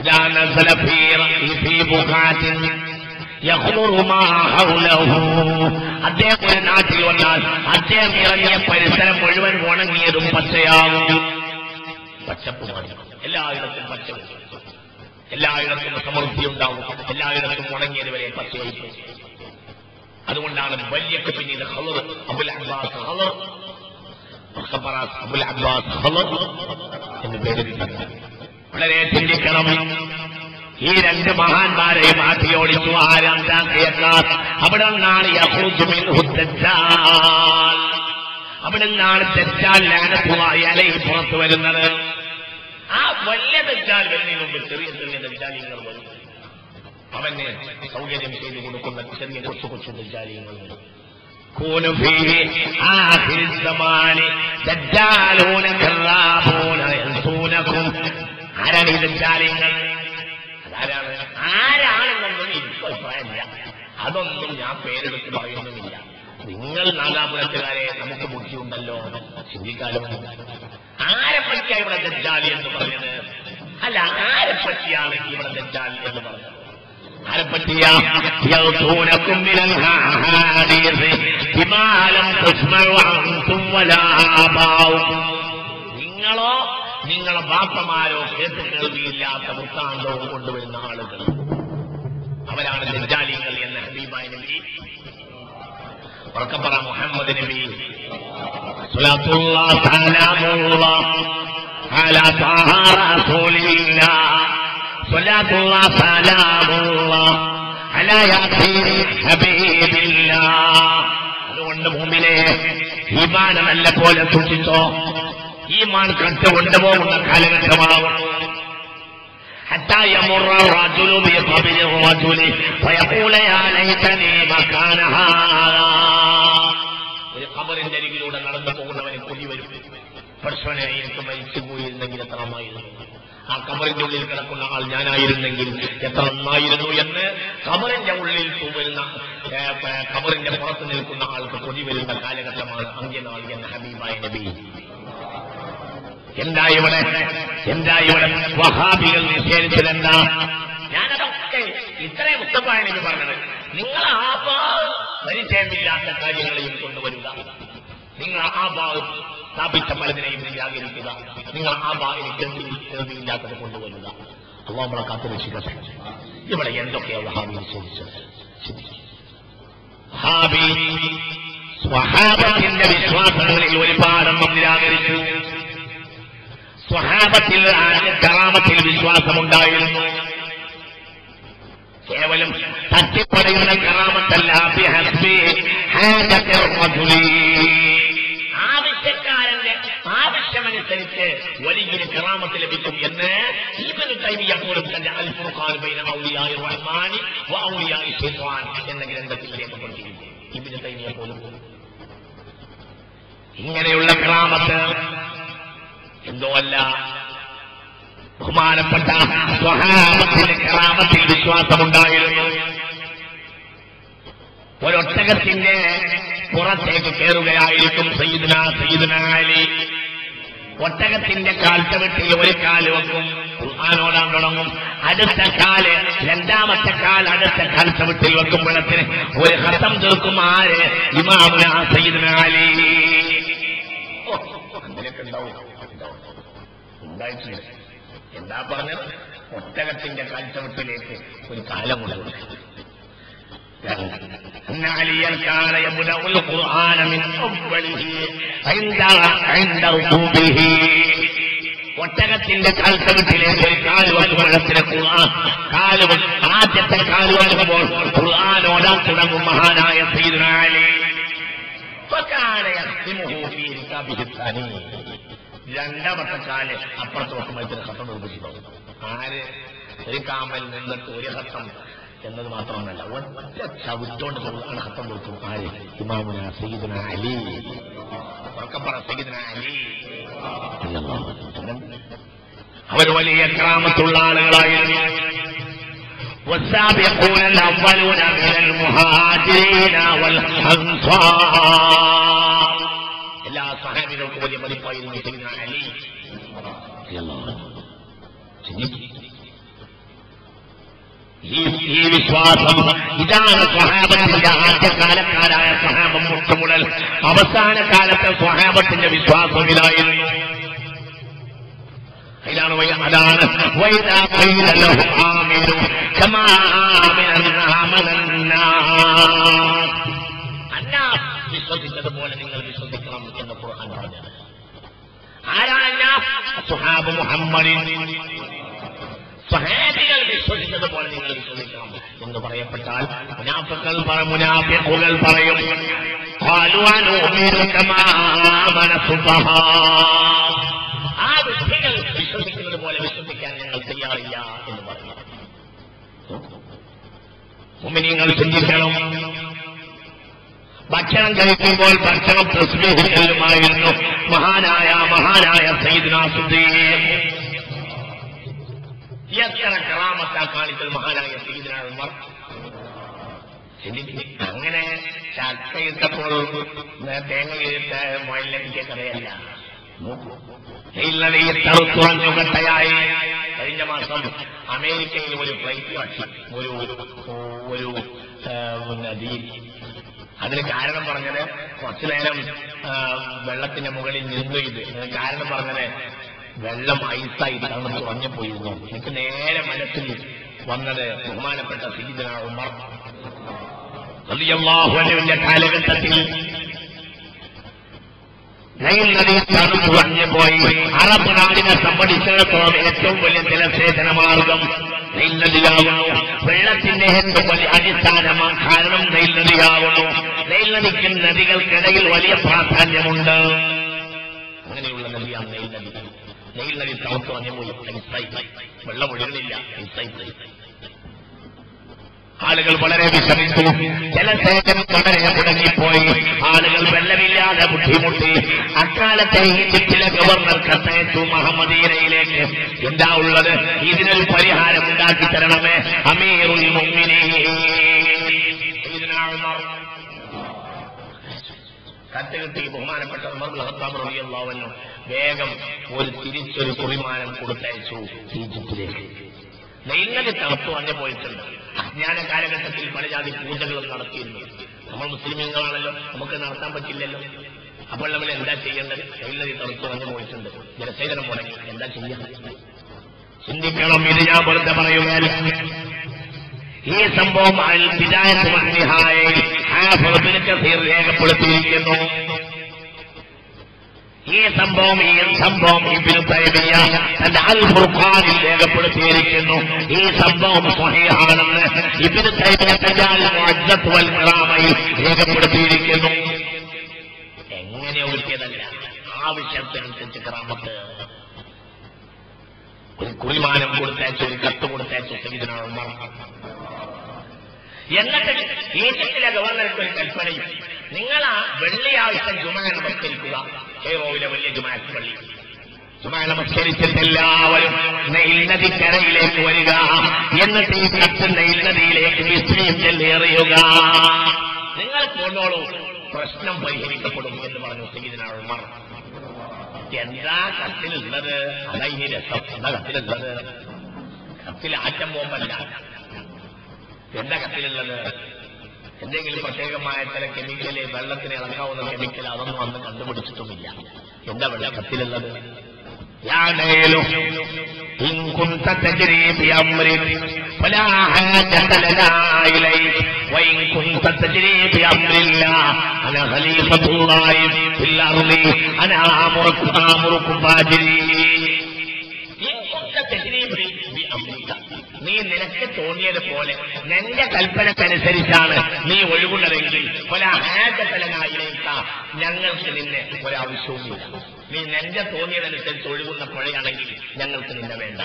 ഇദാ നസല ഫീ ബുഖാത്തിൻ യഖ്ദുറു മാ ഹൗലഹു. അദ്ദേഹം ഒരു നാട്ടിൽ വന്നാൽ അദ്ദേഹം ഇറങ്ങിയ പരിസരം മുഴുവൻ ഉണങ്ങിയതും പച്ചയാകും. പച്ചപ്പ് മതി. എല്ലായിടത്തും പച്ചപ്പ്, എല്ലായിടത്തും സമൃദ്ധി ഉണ്ടാവും, എല്ലായിടത്തും ഉണങ്ങിയത് വരെ പച്ചയായി. അതുകൊണ്ടാണ് വലിയൊക്കെ പിന്നീട് അബുൽ അബ്ബാസ് എന്ന് പേരിട്ടത്. വളരെ ചിന്തിക്കണം. ഈ രണ്ട് മഹാന്മാരെയും ആട്ടിയോടിച്ചു. ആരാണ്ടാക്കിയേക്കാൾ അവിടെ നിന്നാണ് അവിടെ നിന്നാണ് ദജ്ജാൽ ലഅനത്തുള്ളാഹി അലൈഹി പുറത്തു വരുന്നത്. ആ വലിയ ദജ്ജാൽ വരുന്നതിന് മുമ്പ് ചെറിയ ചെറിയ ദജ്ജാലികൾ വരും. അവന് സൗകര്യം ചെയ്തു കൊടുക്കുന്ന ചെറിയ കൊച്ചു കൊച്ചു ദജ്ജാലികൾ വരും. കൂനു ഫീഹി ആഖിർ സമാനി ദജ്ജാലൂന കറാബൂന യൻസൂനകും. ആരാണ് ഈ ദജ്ജാലികൾ? ആരാണെന്നൊന്നും എനിക്ക് അഭിപ്രായമില്ല. അതൊന്നും ഞാൻ പേരെടുത്ത് പറയുന്നുമില്ല. നിങ്ങൾ നാദാപുരത്തുകാരെ നമുക്ക് ബുദ്ധിയുണ്ടല്ലോ, ചിന്തിക്കാലോ. ആരെപ്പറ്റിയാണ് ഇവിടെ ദജ്ജാലി എന്ന് പറഞ്ഞത്? അല്ല, ആരെപ്പറ്റിയാണ് ഇവിടെ ദജ്ജാലി എന്ന് പറഞ്ഞത്? ആരെപ്പറ്റിയാ? നിങ്ങളോ നിങ്ങളെ ബാപ്പമാരോ കേട്ട് കേൾവിയില്ലാത്ത വൃത്താന്തവും കൊണ്ടുവരുന്ന ആളുകൾ, അവരാണ് ദജ്ജാലികൾ എന്ന് ഹബീബായ നബി ഉറക്കപ്പറ. മുഹമ്മദ് നബി സ്വല്ലല്ലാഹു അലാ തആല റസൂലില്ലാഹ് സ്വല്ലല്ലാഹു സലാമുല്ലാഹ് അലാ യാസീൻ ഹബീബില്ലാഹ്. അതുകൊണ്ട് മുഅ്മിനേ, ഈമാൻ നല്ല പോലെ സൂക്ഷിച്ചോ. ഈമാൻ കണ്ടുകൊണ്ടുപോകുന്ന കാലഘട്ടമാകും. حتى يمر الرجل بقبر الرجل فيقول يا ليتني مكان هذا. ഒരു ഖബറിന്റെ അരികിലൂടെ നടന്നു പോകുന്നവന് കൊതി വരും. പടച്ചോനെ, എനിക്ക് മരിച്ചു പോയിരുന്നെങ്കിൽ എത്ര നന്നായിരുന്നു. ആ ഖബറിന്റെ ഉള്ളിൽ കിടക്കുന്ന ആൾ ഞാനായിരുന്നെങ്കിൽ എത്ര നന്നായിരുന്നു എന്ന് ഖബറിന്റെ ഉള്ളിൽ വരുന്ന ഖബറിന്റെ പുറത്ത് നിൽക്കുന്ന ആൾക്ക് കൊതി വരുന്ന കാലഘട്ടമാണ് അന്ത്യനാൾ എന്ന ഹബീബായ നബി. എന്താ ഇവിടെ വഹാബികൾ നിഷേധിച്ചതെന്താ? ഞാനതൊക്കെ ഇത്രയും മുസ്തഫായ നബി പറഞ്ഞത്. നിങ്ങൾ പരിചയമില്ലാത്ത കാര്യങ്ങളെയും കൊണ്ടുവരിക. നിങ്ങൾ സ്ഥാപിച്ച പലതിനെയും നിരാകരിക്കുക. നിങ്ങൾ കേൾവിയില്ലാത്തത് കൊണ്ടുവരിക. അല്ലാഹു നമ്മളെ കാത്തുരക്ഷിക്കട്ടെ. ഇവിടെ എന്തൊക്കെയാ വഹാബി നിഷേധിച്ചത്? സ്വഹാബത്തിന്റെ വിശ്വാസങ്ങളിൽ ഒരുപാടെണ്ണം നിരാകരിച്ചു. സ്വഹാബത്തിൽ കറാമത്തിൽ വിശ്വാസമുണ്ടായിരുന്നു. കേവലം തട്ടിപ്പടയുന്ന കറാമത്തല്ല. ആവശ്യക്കാരന്റെ ആവശ്യമനുസരിച്ച് വലിയൊരു കറാമത്ത് ലഭിക്കും എന്ന് ഇബ്നു തൈമിയ്യ പോലും തന്റെ അൽ ഫുർഖാൻ ബൈന ഔലിയാഇ റഹ്മാനി വ ഔലിയാഇ ശൈത്വാൻ എന്ന ഗ്രന്ഥത്തിൽ രേഖപ്പെടുത്തിയിരുന്നു. ഇബ്നു തൈമിയ്യ പോലും ഇങ്ങനെയുള്ള കറാമത്ത് എന്തോ അല്ല. ബഹുമാനപ്പെട്ട സ്വഹാബത്തിന്റെ കറാമത്തിൽ വിശ്വാസമുണ്ടായിരുന്നു. ഒരൊട്ടകത്തിന്റെ പുറത്തേക്ക് കയറുകയായിരിക്കും സയ്യിദുന അലി. ഒട്ടകത്തിന്റെ കാൽച്ചവിട്ടിൽ ഒരു കാല് വെക്കും, ഖുർആനോടാൻ തുടങ്ങും. അടുത്ത കാല്, രണ്ടാമത്തെ കാൽ അടുത്ത കാൽച്ചവിട്ടിൽ വെക്കുമ്പോഴത്തിന് ഒരു ഖത്തം തീർക്കും. ആര്? ഇമാമുന സയ്യിദുന അലി. അങ്ങനെയൊക്കെ ഉണ്ടാവും. ഉണ്ടായിട്ടുണ്ട്. എന്താ പറഞ്ഞത്? ഒട്ടകത്തിന്റെ കാൽച്ചവിട്ടിലേക്ക് ഒരു കാലം കൊണ്ടുപോകും. ഒട്ടകത്തിന്റെ കാൽച്ചവിട്ടിലേക്ക് ഒരു കാല് വെക്കുമ്പോഴത്തിന് ആദ്യത്തെ കാല് വെക്കുമ്പോൾ ഖുർആനോടാൻ തുടങ്ങും മഹാനായ സയ്യിദുന അലി. രണ്ടാമത്തെ കാല് അപ്പുറത്ത് വെക്കുമ്പോഴത്തിന് ഖത്തം നിർമ്മിച്ചിട്ടുണ്ടാവും. ആര്? ഒരു കാമൽ നിന്നിട്ട് ഒരു ഖത്തം എന്നത് മാത്രമല്ല, ഒറ്റ ചവിട്ടോണ്ട് ആണ് ഖത്തം കൊടുക്കും. ആര്? ഇമാമുന സയ്യിദുന അലി. സയ്യിദുന അലി അവർ വലിയ ക്രാമത്തുള്ള ആളുകളായിരുന്നു. والسابقون الأولون من المهاجرين والأنصار. എല്ലാ സഹാബികൾക്കും വലിയ മതിപ്പായിരുന്നു സയ്യിദുന അലി. ഈ വിശ്വാസം ഇതാണ് സ്വഹാബത്തിന്റെ ആദ്യകാലക്കാരായ സ്വഹാബം മുട്ടുമുതൽ അവസാന കാലത്തെ സ്വഹാബത്തിന്റെ വിശ്വാസം ഇതായിരുന്നു. അതാണ് വിശ്വസിച്ചതുപോലെ നിങ്ങൾ വിശ്വസിക്കണം എന്ന് ഖുർആൻ പറഞ്ഞത്. ആരാണ് സ്വഹാബ് മുഹമ്മദിൻ? സ്വഹാബികൾ വിശ്വസിച്ചതുപോലെ നിങ്ങൾ വിശ്വസിക്കണം എന്ന് പറയപ്പെട്ടാൽ മുനാഫിഖുകൾ പറയും ആ വിശ്വസികൾ വിശ്വസിക്കുന്നത് പോലെ വിശ്വസിക്കാൻ ഞങ്ങൾ തയ്യാറില്ല എന്ന് പറഞ്ഞു. മുഅ്മിനീങ്ങൾ ചിന്തിക്കണം. ഭക്ഷണം കഴിക്കുമ്പോൾ ഭക്ഷണം തസ്ബീഹ് ചൊല്ലുമായിരുന്നു മഹാനായ സയ്യിദുനാ സിദ്ദീഖ്. എത്ര കറാമത്താ കാണിക്കൽ മഹാനായ സയ്യിദുനാ ഉമർ. അങ്ങനെ ചക്കയിട്ടപ്പോൾ തേങ്ങയിട്ട മുയലിലേക്ക് കഥയല്ല. കട്ടയായി കഴിഞ്ഞ മാസം അമേരിക്കയിൽ ഒരു ഫ്ലൈറ്റ് കാട്ടി ഒരു നദിയിൽ. അതിന് കാരണം പറഞ്ഞത് കുറച്ചു നേരം വെള്ളത്തിന്റെ മുകളിൽ നിന്നു. കാരണം പറഞ്ഞത് വെള്ളം ഐസായി തണുത്ത് ഉറഞ്ഞുപോയിരുന്നു. എനിക്ക് നേരെ മനസ്സിൽ വന്നത് ബഹുമാനപ്പെട്ട സയ്യിദുനാ ഉമർ റളിയല്ലാഹു അൻഹുവിന്റെ കാലഘട്ടത്തിൽ നൈൽ നദി തണുത്ത് ഉറഞ്ഞുപോയി. അറബ് നാടിനെ സംബന്ധിച്ചിടത്തോളം ഏറ്റവും വലിയ ജലസേചന മാർഗം നൈൽ നദിയാകുന്നു. വെള്ളത്തിന്റെ ഏറ്റവും വലിയ അടിസ്ഥാന കാരണം നൈൽ നദിയാകുന്നു. നൈൽ നദിക്കും നദികൾക്കിടയിൽ വലിയ പ്രാധാന്യമുണ്ട്. അങ്ങനെയുള്ള നദിയാണ് നൈൽ നദി. നൈൽ നദി തണുത്ത് ഉറഞ്ഞുപോയി. വെള്ളം ഒഴുകുന്നില്ല. ആളുകൾ വളരെ വിഷമിച്ചു. ജലസേചനം വളരെ മുടങ്ങിപ്പോയി. ആളുകൾ വെള്ളമില്ലാതെ ബുദ്ധിമുട്ടി. അക്കാലത്തെ ഈജിപ്തിലെ ഗവർണർ കത്തയച്ചു മഹമ്മദീനയിലേക്ക്. എന്താ ഉള്ളത്? ഇതിനൊരു പരിഹാരം ഉണ്ടാക്കി തരണമേ അമീറുൽ മുഅ്മിനീൻ. കത്ത് കിട്ടി. ബഹുമാനപ്പെട്ട ഉമർ ഇബ്നുൽ ഖത്താബ് റളിയല്ലാഹു അൻഹു വേഗം തിരിച്ചൊരു കുറിമാനം കൊടുത്തയച്ചു ഈജിപ്തിലേക്ക്. നൈൽ നദി തണുത്തു വന്നു പോയിട്ടുണ്ട്. അജ്ഞാന കാലഘട്ടത്തിൽ പല ജാതി പൂജകളും നടത്തിയിരുന്നു. നമ്മൾ മുസ്ലിമീങ്ങളാണല്ലോ, നമുക്ക് നടത്താൻ പറ്റില്ലല്ലോ. അപ്പോൾ നമ്മൾ എന്താ ചെയ്യേണ്ടത്? നൈൽ നദി തണുത്തു വന്നു പോയിട്ടുണ്ട്, ജലസേചനം മുടങ്ങി, എന്താ ചെയ്യാൻ ചിന്തിക്കണം. ഇത് ഞാൻ വെറുതെ പറയുകയല്ല. ഈ സംഭവം ബിദായത്ത് വന്നിഹായയിൽ ഹാഫിദ് ഇബ്നു കസീർ രേഖപ്പെടുത്തിയിരിക്കുന്നു. ഈ സംഭവം ഇബ്നു തൈമിയ്യ തന്റെ അൽ ഫുർഖാനിൽ രേഖപ്പെടുത്തിയിരിക്കുന്നു. ഈ സംഭവം സ്വഹീഹാണെന്ന് ഇബ്നു തൈമിയ്യ തന്റെ അൽ മുഅജ്ജത്ത് വൽ ഇറാമയിൽ രേഖപ്പെടുത്തിയിരിക്കുന്നു. എങ്ങനെ ഒഴുക്കിയതല്ല, ആവശ്യത്തിനനുസരിച്ച് കറാമത്ത്. ഒരു കുറിമാനം കൊടുത്തയച്ചു, ഒരു കത്ത് കൊടുത്തയച്ചു സയ്യിദുനാ ഉമർ. എന്നിട്ട് ഈജിപ്തിലെ ഗവർണർക്ക് ഒരു കൽപ്പനയും, നിങ്ങൾ ആ വെള്ളിയാഴ്ച ജുമഅ നമസ്കരിക്കുക. കെയ്റോയിലെ വലിയ ജുമഅത്ത് പള്ളി. ജുമഅ നമസ്കരിച്ചിട്ട് എല്ലാവരും നൈൽ നദിക്കരയിലേക്ക് വരിക. എന്നിട്ട് ഈ കത്ത് നൈൽ നദിയിലേക്ക് വിസ്മയം ചെല്ലേറിയുക. നിങ്ങൾ കൊണ്ടോളൂ, പ്രശ്നം പരിഹരിക്കപ്പെടും എന്ന് പറഞ്ഞു സയ്യിദുനാ ഉമർ. എന്താ കത്തിലുള്ളത്? അതാ ഇനി രസം. എന്താ കത്തിലുള്ളത്? കത്തിൽ ആറ്റം ബോംബല്ല. എന്താ കത്തിലുള്ളത്? എന്തെങ്കിലും പ്രത്യേകമായ ചില കെമിക്കല്, വെള്ളത്തിന് ഇളക്കാവുന്ന കെമിക്കൽ, അതൊന്നും അന്ന് കണ്ടുപിടിച്ചിട്ടുമില്ല. എന്താ വെള്ളം കത്തിലുള്ളത്? നീ നിനക്ക് തോന്നിയതുപോലെ നിന്റെ കൽപ്പനക്കനുസരിച്ചാണ് നീ ഒഴുകുന്നതെങ്കിൽ ഞങ്ങൾക്ക് നിന്നെ ഒരാവശ്യവുമില്ല. നീ നിന്റെ തോന്നിയതനുസരിച്ച് ഒഴുകുന്ന പുഴയാണെങ്കിൽ ഞങ്ങൾക്ക് നിന്നെ വേണ്ട.